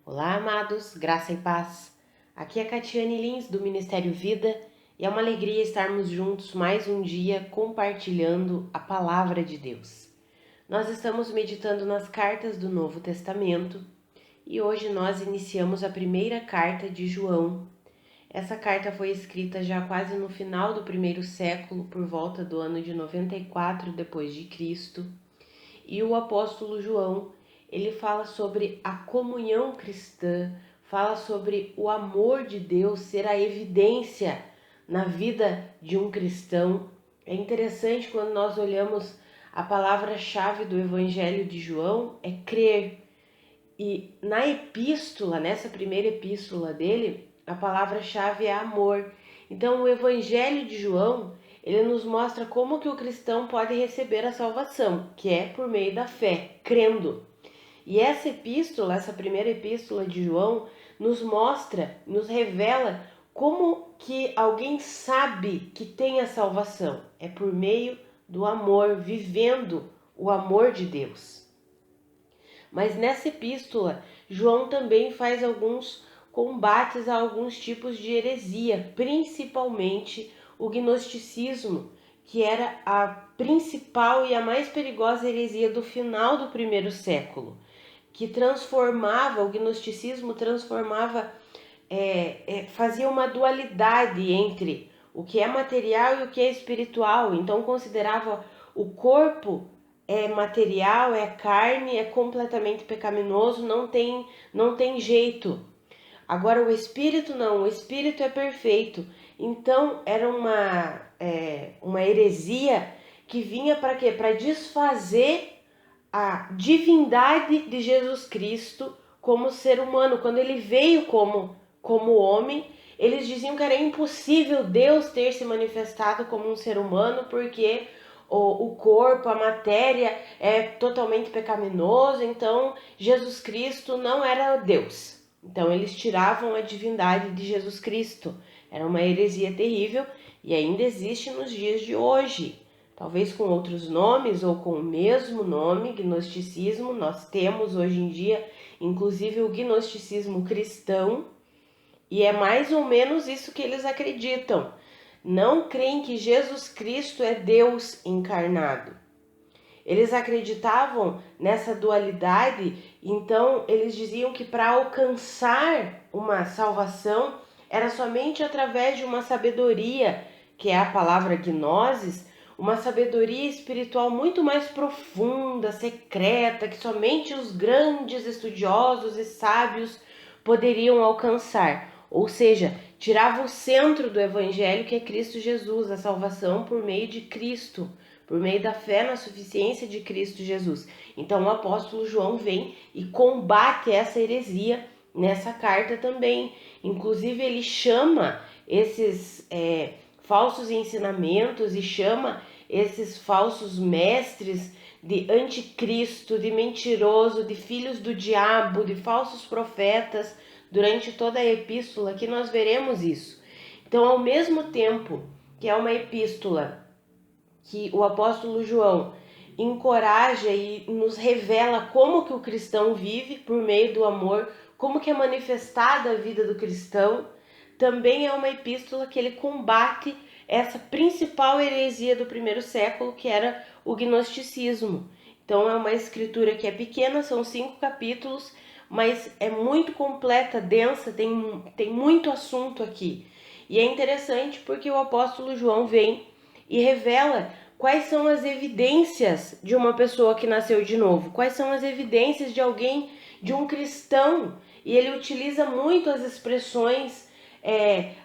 Olá, amados, graça e paz. Aqui é Catiane Lins, do Ministério Vida, e é uma alegria estarmos juntos mais um dia compartilhando a palavra de Deus. Nós estamos meditando nas cartas do Novo Testamento e hoje nós iniciamos a primeira carta de João. Essa carta foi escrita já quase no final do primeiro século, por volta do ano de 94 depois de Cristo, e o apóstolo João, ele fala sobre a comunhão cristã, fala sobre o amor de Deus ser a evidência na vida de um cristão. É interessante quando nós olhamos a palavra-chave do Evangelho de João é crer. E na epístola, nessa primeira epístola dele, a palavra-chave é amor. Então o Evangelho de João, ele nos mostra como que o cristão pode receber a salvação, que é por meio da fé, crendo. E essa epístola, essa primeira epístola de João, nos mostra, nos revela como que alguém sabe que tem a salvação. É por meio do amor, vivendo o amor de Deus. Mas nessa epístola, João também faz alguns combates a alguns tipos de heresia, principalmente o gnosticismo, que era a principal e a mais perigosa heresia do final do primeiro século, que transformava, o gnosticismo transformava, fazia uma dualidade entre o que é material e o que é espiritual, então considerava o corpo é material, é carne, é completamente pecaminoso, não tem jeito. Agora o espírito não, o espírito é perfeito. Então era uma heresia que vinha para quê? Para desfazer a divindade de Jesus Cristo como ser humano. Quando ele veio como homem, eles diziam que era impossível Deus ter se manifestado como um ser humano, porque o corpo, a matéria é totalmente pecaminoso, então Jesus Cristo não era Deus. Então eles tiravam a divindade de Jesus Cristo. Era uma heresia terrível e ainda existe nos dias de hoje. Talvez com outros nomes ou com o mesmo nome, gnosticismo. Nós temos hoje em dia, inclusive, o gnosticismo cristão, e é mais ou menos isso que eles acreditam. Não creem que Jesus Cristo é Deus encarnado. Eles acreditavam nessa dualidade, então eles diziam que para alcançar uma salvação era somente através de uma sabedoria, que é a palavra gnosis, uma sabedoria espiritual muito mais profunda, secreta, que somente os grandes estudiosos e sábios poderiam alcançar. Ou seja, tirava o centro do evangelho, que é Cristo Jesus, a salvação por meio de Cristo, por meio da fé na suficiência de Cristo Jesus. Então o apóstolo João vem e combate essa heresia nessa carta também. Inclusive ele chama esses falsos ensinamentos e chama esses falsos mestres de anticristo, de mentiroso, de filhos do diabo, de falsos profetas. Durante toda a epístola que nós veremos isso. Então, ao mesmo tempo que é uma epístola que o apóstolo João encoraja e nos revela como que o cristão vive por meio do amor, como que é manifestada a vida do cristão, também é uma epístola que ele combate essa principal heresia do primeiro século, que era o gnosticismo. Então é uma escritura que é pequena, são 5 capítulos, mas é muito completa, densa, tem muito assunto aqui. E é interessante porque o apóstolo João vem e revela quais são as evidências de uma pessoa que nasceu de novo, quais são as evidências de alguém, de um cristão. E ele utiliza muito as expressões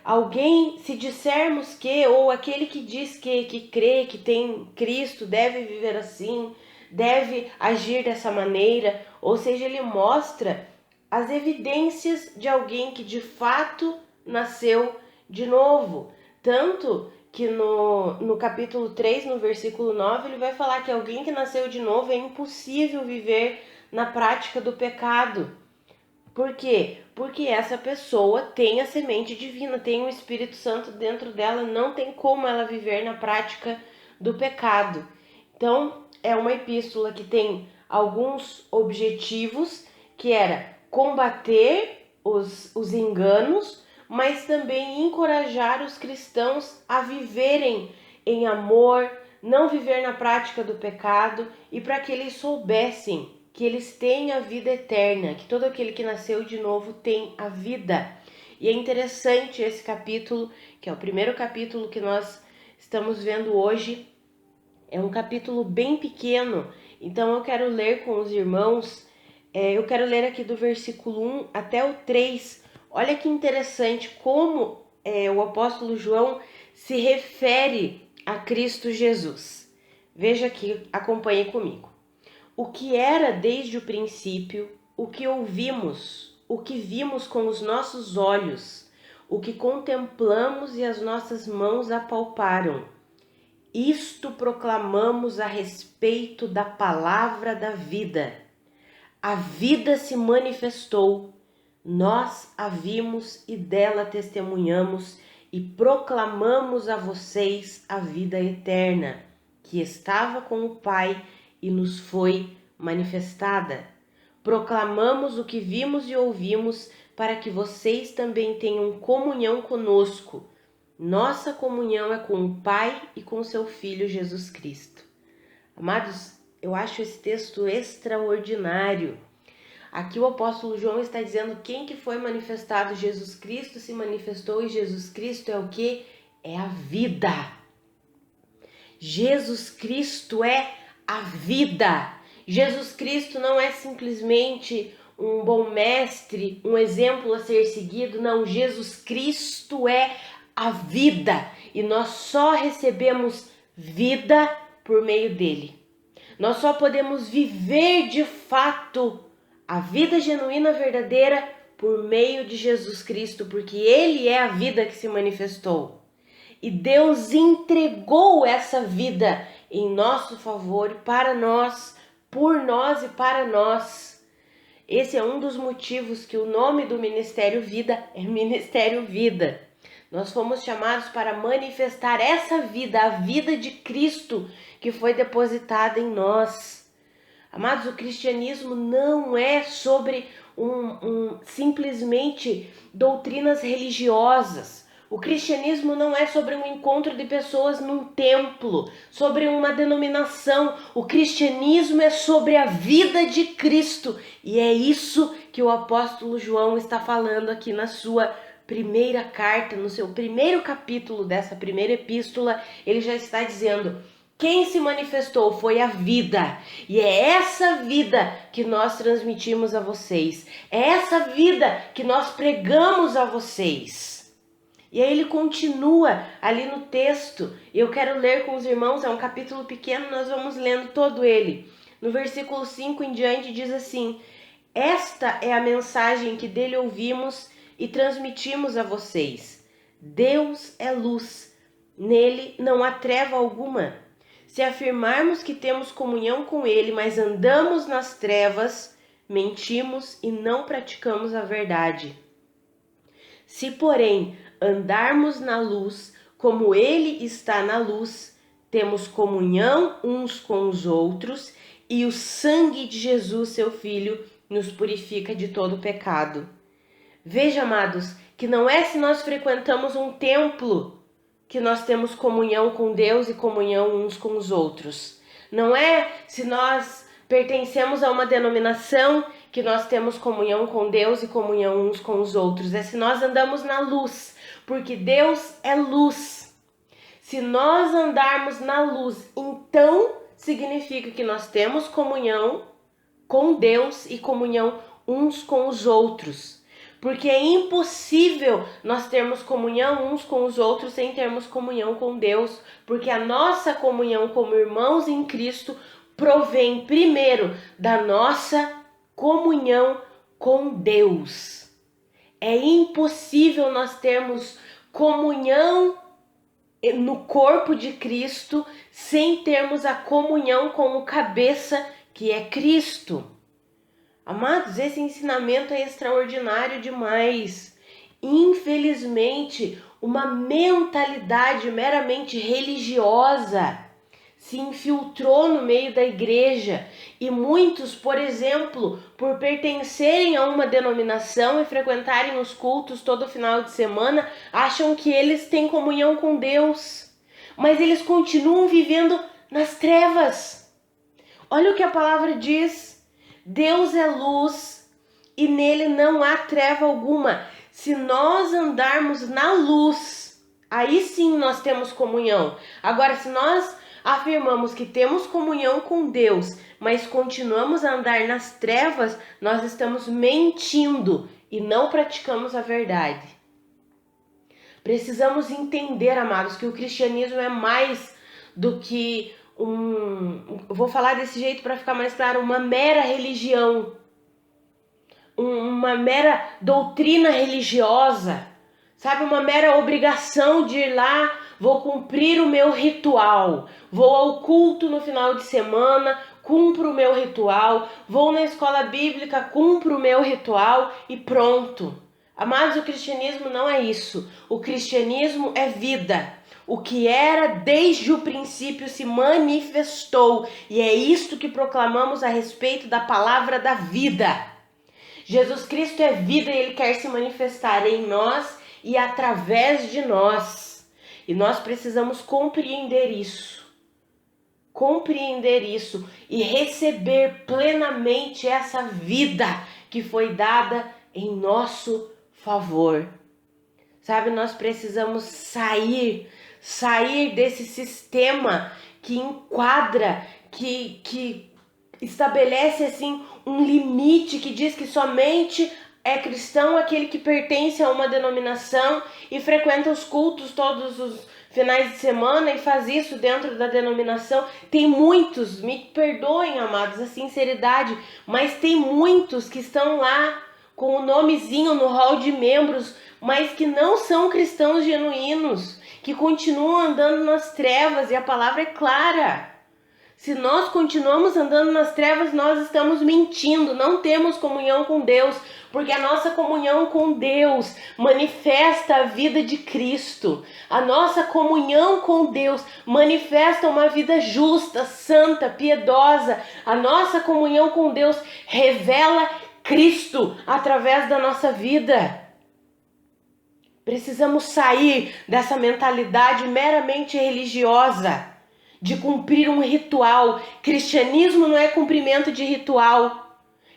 alguém, se dissermos que, ou aquele que diz que crê, que tem Cristo, deve viver assim, deve agir dessa maneira. Ou seja, ele mostra as evidências de alguém que de fato nasceu de novo. Tanto que no capítulo 3, no versículo 9, ele vai falar que alguém que nasceu de novo é impossível viver na prática do pecado. Por quê? Porque essa pessoa tem a semente divina, tem o Espírito Santo dentro dela, não tem como ela viver na prática do pecado. Então, é uma epístola que tem alguns objetivos, que era combater os enganos, mas também encorajar os cristãos a viverem em amor, não viver na prática do pecado, e para que eles soubessem que eles têm a vida eterna, que todo aquele que nasceu de novo tem a vida. E é interessante esse capítulo, que é o primeiro capítulo que nós estamos vendo hoje. É um capítulo bem pequeno, então eu quero ler com os irmãos. Eu quero ler aqui do versículo 1 até o 3. Olha que interessante como o apóstolo João se refere a Cristo Jesus. Veja aqui, acompanhe comigo. O que era desde o princípio, o que ouvimos, o que vimos com os nossos olhos, o que contemplamos e as nossas mãos apalparam. Isto proclamamos a respeito da palavra da vida. A vida se manifestou, nós a vimos e dela testemunhamos e proclamamos a vocês a vida eterna, que estava com o Pai e nos foi manifestada. Proclamamos o que vimos e ouvimos, para que vocês também tenham comunhão conosco. Nossa comunhão é com o Pai e com seu Filho Jesus Cristo. Amados, eu acho esse texto extraordinário. Aqui o apóstolo João está dizendo quem que foi manifestado. Jesus Cristo se manifestou, e Jesus Cristo é o que? É a vida. Jesus Cristo é a vida. Jesus Cristo não é simplesmente um bom mestre, um exemplo a ser seguido. Não, Jesus Cristo é a vida, e nós só recebemos vida por meio dele. Nós só podemos viver de fato a vida genuína, verdadeira, por meio de Jesus Cristo, porque ele é a vida que se manifestou. E Deus entregou essa vida em nosso favor, para nós, por nós e para nós. Esse é um dos motivos que o nome do Ministério Vida é Ministério Vida. Nós fomos chamados para manifestar essa vida, a vida de Cristo que foi depositada em nós. Amados, o cristianismo não é sobre simplesmente doutrinas religiosas. O cristianismo não é sobre um encontro de pessoas num templo, sobre uma denominação. O cristianismo é sobre a vida de Cristo. E é isso que o apóstolo João está falando aqui na sua primeira carta, no seu primeiro capítulo dessa primeira epístola. Ele já está dizendo: quem se manifestou foi a vida, e é essa vida que nós transmitimos a vocês, é essa vida que nós pregamos a vocês. E aí ele continua ali no texto, e eu quero ler com os irmãos. É um capítulo pequeno, nós vamos lendo todo ele. No versículo 5 em diante diz assim: esta é a mensagem que dele ouvimos e transmitimos a vocês. Deus é luz, nele não há treva alguma. Se afirmarmos que temos comunhão com ele, mas andamos nas trevas, mentimos e não praticamos a verdade. Se, porém, andarmos na luz, como ele está na luz, temos comunhão uns com os outros, e o sangue de Jesus, seu Filho, nos purifica de todo pecado. Veja, amados, que não é se nós frequentamos um templo que nós temos comunhão com Deus e comunhão uns com os outros. Não é se nós pertencemos a uma denominação que nós temos comunhão com Deus e comunhão uns com os outros. É se nós andamos na luz, porque Deus é luz. Se nós andarmos na luz, então significa que nós temos comunhão com Deus e comunhão uns com os outros. Porque é impossível nós termos comunhão uns com os outros sem termos comunhão com Deus, porque a nossa comunhão como irmãos em Cristo provém primeiro da nossa comunhão com Deus. É impossível nós termos comunhão no corpo de Cristo sem termos a comunhão com o cabeça, que é Cristo. Amados, esse ensinamento é extraordinário demais. Infelizmente, uma mentalidade meramente religiosa se infiltrou no meio da igreja e muitos, por exemplo, por pertencerem a uma denominação e frequentarem os cultos todo final de semana, acham que eles têm comunhão com Deus, mas eles continuam vivendo nas trevas. Olha o que a palavra diz: Deus é luz e nele não há treva alguma. Se nós andarmos na luz, aí sim nós temos comunhão. Agora, se nós afirmamos que temos comunhão com Deus, mas continuamos a andar nas trevas, nós estamos mentindo e não praticamos a verdade. Precisamos entender, amados, que o cristianismo é mais do que vou falar desse jeito para ficar mais claro, uma mera religião, uma mera doutrina religiosa, sabe, uma mera obrigação de ir lá, vou cumprir o meu ritual, vou ao culto no final de semana, cumpro o meu ritual, vou na escola bíblica, cumpro o meu ritual e pronto. Amados, o cristianismo não é isso. O cristianismo é vida. O que era desde o princípio se manifestou. E é isto que proclamamos a respeito da palavra da vida. Jesus Cristo é vida e Ele quer se manifestar em nós e através de nós. E nós precisamos compreender isso. Compreender isso e receber plenamente essa vida que foi dada em nosso favor. Sabe, nós precisamos sair desse sistema que enquadra, que estabelece assim um limite, que diz que somente é cristão aquele que pertence a uma denominação e frequenta os cultos todos os finais de semana e faz isso dentro da denominação. Tem muitos, me perdoem, amados, a sinceridade, mas tem muitos que estão lá com o nomezinho no hall de membros, mas que não são cristãos genuínos, que continuam andando nas trevas, e a palavra é clara. Se nós continuamos andando nas trevas, nós estamos mentindo, não temos comunhão com Deus, porque a nossa comunhão com Deus manifesta a vida de Cristo. A nossa comunhão com Deus manifesta uma vida justa, santa, piedosa. A nossa comunhão com Deus revela Cristo através da nossa vida. Precisamos sair dessa mentalidade meramente religiosa, de cumprir um ritual. Cristianismo não é cumprimento de ritual.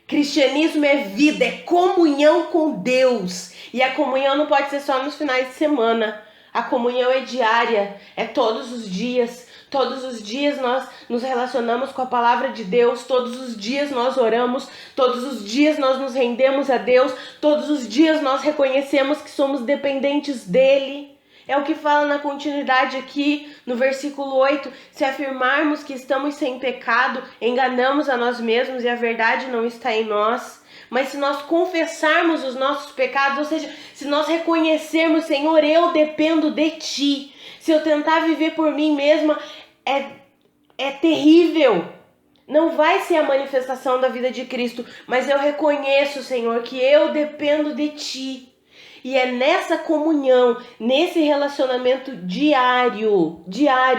Cristianismo é vida, é comunhão com Deus. E a comunhão não pode ser só nos finais de semana. A comunhão é diária, é todos os dias. Todos os dias nós nos relacionamos com a palavra de Deus, todos os dias nós oramos, todos os dias nós nos rendemos a Deus, todos os dias nós reconhecemos que somos dependentes dEle. É o que fala na continuidade aqui no versículo 8, se afirmarmos que estamos sem pecado, enganamos a nós mesmos e a verdade não está em nós. Mas se nós confessarmos os nossos pecados, ou seja, se nós reconhecermos, Senhor, eu dependo de Ti, se eu tentar viver por mim mesma, é terrível. Não vai ser a manifestação da vida de Cristo, mas eu reconheço, Senhor, que eu dependo de Ti. E é nessa comunhão, nesse relacionamento diário,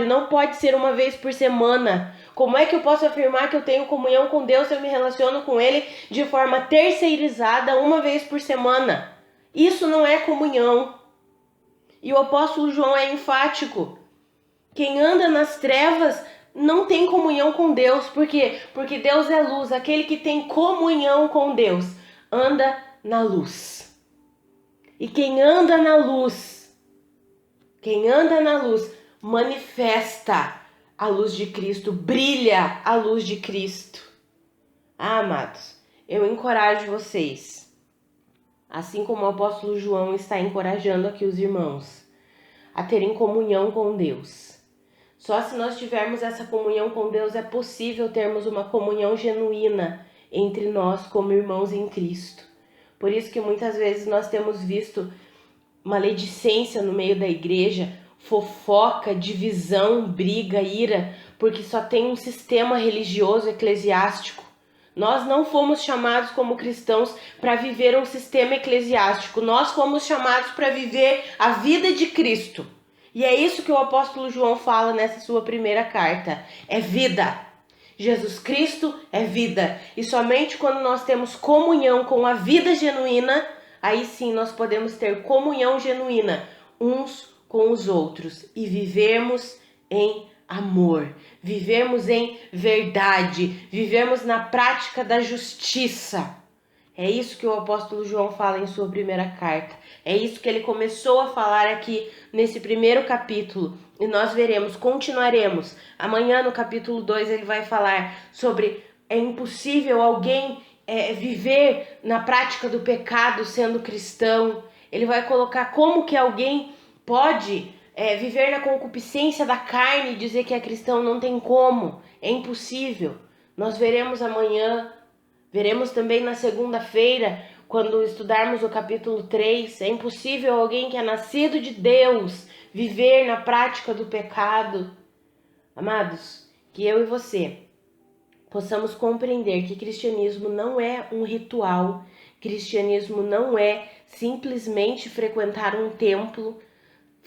não pode ser uma vez por semana. Como é que eu posso afirmar que eu tenho comunhão com Deus se eu me relaciono com Ele de forma terceirizada uma vez por semana? Isso não é comunhão. E o apóstolo João é enfático. Quem anda nas trevas não tem comunhão com Deus. Por quê? Porque Deus é luz. Aquele que tem comunhão com Deus anda na luz. E quem anda na luz manifesta a luz de Cristo, brilha a luz de Cristo. Ah, amados, eu encorajo vocês, assim como o apóstolo João está encorajando aqui os irmãos, a terem comunhão com Deus. Só se nós tivermos essa comunhão com Deus é possível termos uma comunhão genuína entre nós como irmãos em Cristo. Por isso que muitas vezes nós temos visto maledicência no meio da igreja, fofoca, divisão, briga, ira, porque só tem um sistema religioso eclesiástico. Nós não fomos chamados como cristãos para viver um sistema eclesiástico, nós fomos chamados para viver a vida de Cristo. E é isso que o apóstolo João fala nessa sua primeira carta. É vida. Jesus Cristo é vida. E somente quando nós temos comunhão com a vida genuína, aí sim nós podemos ter comunhão genuína uns com os outros e vivermos em amor, vivemos em verdade, vivemos na prática da justiça. É isso que o apóstolo João fala em sua primeira carta. É isso que ele começou a falar aqui nesse primeiro capítulo. E nós veremos, continuaremos. Amanhã no capítulo 2 ele vai falar sobre é impossível alguém viver na prática do pecado sendo cristão. Ele vai colocar como que alguém pode viver na concupiscência da carne e dizer que é cristão. Não tem como, é impossível. Nós veremos amanhã. Veremos também na segunda-feira, quando estudarmos o capítulo 3, é impossível alguém que é nascido de Deus viver na prática do pecado. Amados, que eu e você possamos compreender que cristianismo não é um ritual, cristianismo não é simplesmente frequentar um templo.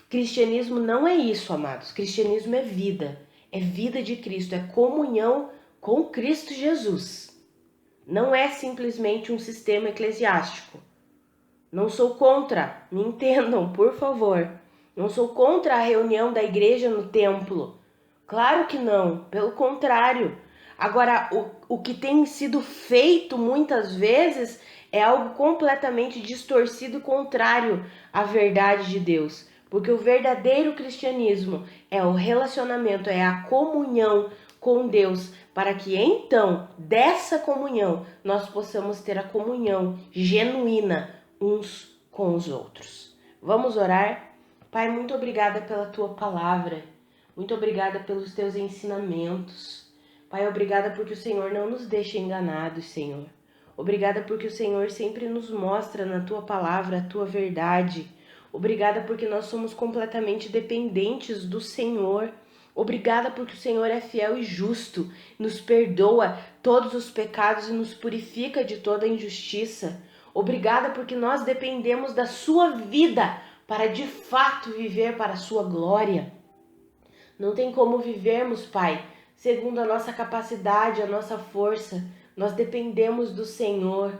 Cristianismo não é isso, amados. Cristianismo é vida de Cristo, é comunhão com Cristo Jesus. Não é simplesmente um sistema eclesiástico. Não sou contra, me entendam, por favor. Não sou contra a reunião da igreja no templo. Claro que não, pelo contrário. Agora, o que tem sido feito muitas vezes é algo completamente distorcido e contrário à verdade de Deus. Porque o verdadeiro cristianismo é o relacionamento, é a comunhão com Deus, para que então, dessa comunhão, nós possamos ter a comunhão genuína uns com os outros. Vamos orar? Pai, muito obrigada pela tua palavra, muito obrigada pelos teus ensinamentos. Pai, obrigada porque o Senhor não nos deixa enganados, Senhor. Obrigada porque o Senhor sempre nos mostra na tua palavra a tua verdade. Obrigada porque nós somos completamente dependentes do Senhor. Obrigada porque o Senhor é fiel e justo, nos perdoa todos os pecados e nos purifica de toda injustiça. Obrigada porque nós dependemos da sua vida para de fato viver para a sua glória. Não tem como vivermos, Pai, segundo a nossa capacidade, a nossa força. Nós dependemos do Senhor.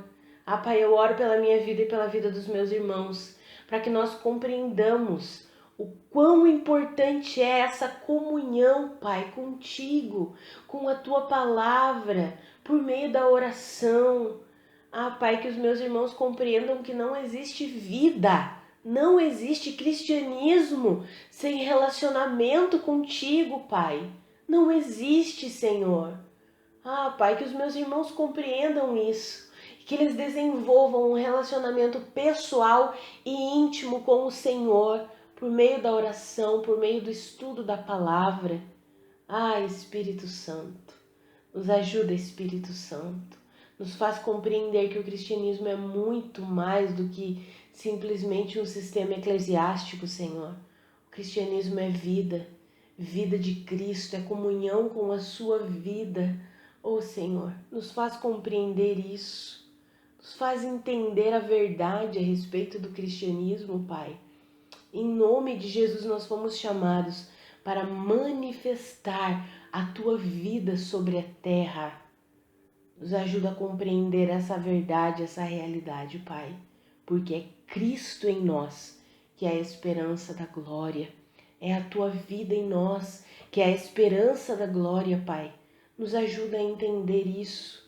Ah, Pai, eu oro pela minha vida e pela vida dos meus irmãos, para que nós compreendamos o quão importante é essa comunhão, Pai, contigo, com a tua palavra, por meio da oração. Ah, Pai, que os meus irmãos compreendam que não existe vida, não existe cristianismo sem relacionamento contigo, Pai. Não existe, Senhor. Ah, Pai, que os meus irmãos compreendam isso, que eles desenvolvam um relacionamento pessoal e íntimo com o Senhor, por meio da oração, por meio do estudo da palavra. Ah, Espírito Santo, nos ajuda, Espírito Santo. Nos faz compreender que o cristianismo é muito mais do que simplesmente um sistema eclesiástico, Senhor. O cristianismo é vida, vida de Cristo, é comunhão com a sua vida. Oh, Senhor, nos faz compreender isso, nos faz entender a verdade a respeito do cristianismo, Pai. Em nome de Jesus nós fomos chamados para manifestar a tua vida sobre a terra. Nos ajuda a compreender essa verdade, essa realidade, Pai, porque é Cristo em nós que é a esperança da glória. É a tua vida em nós que é a esperança da glória, Pai. Nos ajuda a entender isso.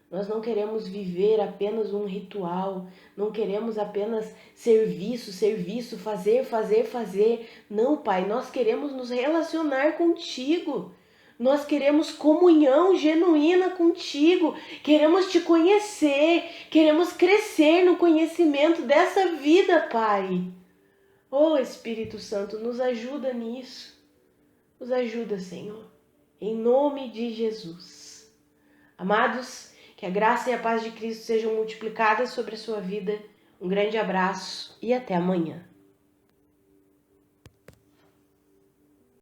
Nós não queremos viver apenas um ritual, não queremos apenas serviço, fazer. Não, Pai, nós queremos nos relacionar contigo. Nós queremos comunhão genuína contigo, queremos te conhecer, queremos crescer no conhecimento dessa vida, Pai. Oh, Espírito Santo, nos ajuda nisso. Nos ajuda, Senhor, em nome de Jesus. Amados, que a graça e a paz de Cristo sejam multiplicadas sobre a sua vida. Um grande abraço e até amanhã.